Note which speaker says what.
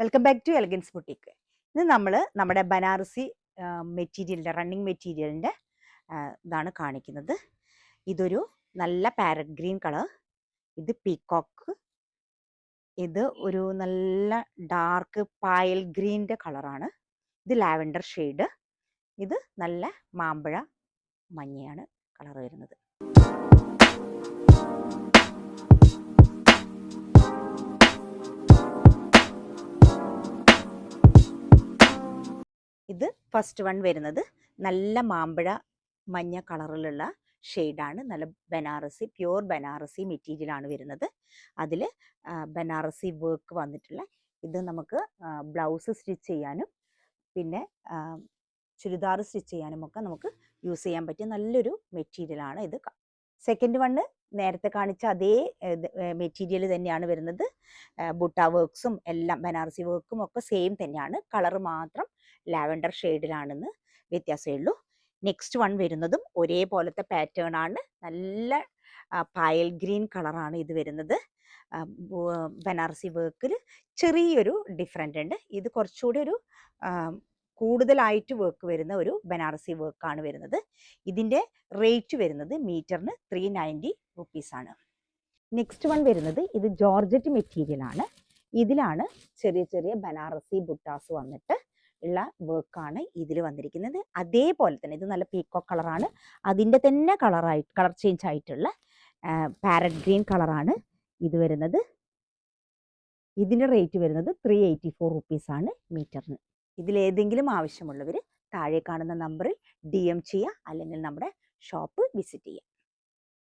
Speaker 1: Welcome back to elegance boutique. ഇത് നമ്മൾ നമ്മുടെ ബനാറസി മെറ്റീരിയലിൻ്റെ റണ്ണിങ് മെറ്റീരിയലിൻ്റെ ഇതാണ് കാണിക്കുന്നത്. ഇതൊരു നല്ല പാരറ്റ് ഗ്രീൻ കളർ, ഇത് പീക്കോക്ക്, ഇത് ഒരു നല്ല ഡാർക്ക് പായൽ ഗ്രീൻ്റെ കളറാണ്, ഇത് ലാവൻഡർ ഷെയ്ഡ്, ഇത് നല്ല മാമ്പഴ മഞ്ഞയാണ് കളർ വരുന്നത്. ഇത് ഫസ്റ്റ് വൺ വരുന്നത് നല്ല മാമ്പഴ മഞ്ഞ കളറിലുള്ള ഷെയ്ഡാണ്. നല്ല ബനാറസി, പ്യുവർ ബനാറസി മെറ്റീരിയലാണ് വരുന്നത്. അതിൽ ബനാറസി വർക്ക് വന്നിട്ടുള്ള ഇത് നമുക്ക് ബ്ലൗസ് സ്റ്റിച്ച് ചെയ്യാനും പിന്നെ ചുരിദാർ സ്റ്റിച്ച് ചെയ്യാനും ഒക്കെ നമുക്ക് യൂസ് ചെയ്യാൻ പറ്റിയ നല്ലൊരു മെറ്റീരിയലാണ് ഇത്. സെക്കൻഡ് വണ്ണ് നേരത്തെ കാണിച്ച അതേ മെറ്റീരിയൽ തന്നെയാണ് വരുന്നത്. ബുട്ട വർക്ക്സും എല്ലാം ബനാറസി വർക്കും ഒക്കെ സെയിം തന്നെയാണ്. കളർ മാത്രം ലാവൻഡർ ഷെയ്ഡിലാണെന്ന് വ്യത്യാസമേ ഉള്ളൂ. നെക്സ്റ്റ് വൺ വരുന്നതും ഒരേപോലത്തെ പാറ്റേൺ ആണ്. നല്ല പായൽ ഗ്രീൻ കളറാണ് ഇത് വരുന്നത്. ബനാറസി വർക്കിൽ ചെറിയൊരു ഡിഫറെൻ്റ് ഉണ്ട്. ഇത് കുറച്ചുകൂടി ഒരു കൂടുതലായിട്ട് വർക്ക് വരുന്ന ഒരു ബനാറസി വർക്കാണ് വരുന്നത്. ഇതിൻ്റെ റേറ്റ് വരുന്നത് മീറ്ററിന് 390 റുപ്പീസാണ്. നെക്സ്റ്റ് വൺ വരുന്നത് ഇത് ജോർജറ്റ് മെറ്റീരിയൽ ആണ്. ഇതിലാണ് ചെറിയ ചെറിയ ബനാറസി ബുട്ടാസ് വന്നിട്ട് ഉള്ള വർക്കാണ് ഇതിൽ വന്നിരിക്കുന്നത്. അതേപോലെ തന്നെ ഇത് നല്ല പീക്കോ കളറാണ്. അതിൻ്റെ തന്നെ കളർ ചേഞ്ച് ആയിട്ടുള്ള പാരറ്റ് ഗ്രീൻ കളറാണ് ഇത് വരുന്നത്. ഇതിൻ്റെ റേറ്റ് വരുന്നത് 384 റുപ്പീസാണ് മീറ്ററിന്. ഇതിലേതെങ്കിലും ആവശ്യമുള്ളവർ താഴെ കാണുന്ന നമ്പറിൽ DM ചെയ്യുക, അല്ലെങ്കിൽ നമ്മുടെ ഷോപ്പ് വിസിറ്റ് ചെയ്യുക.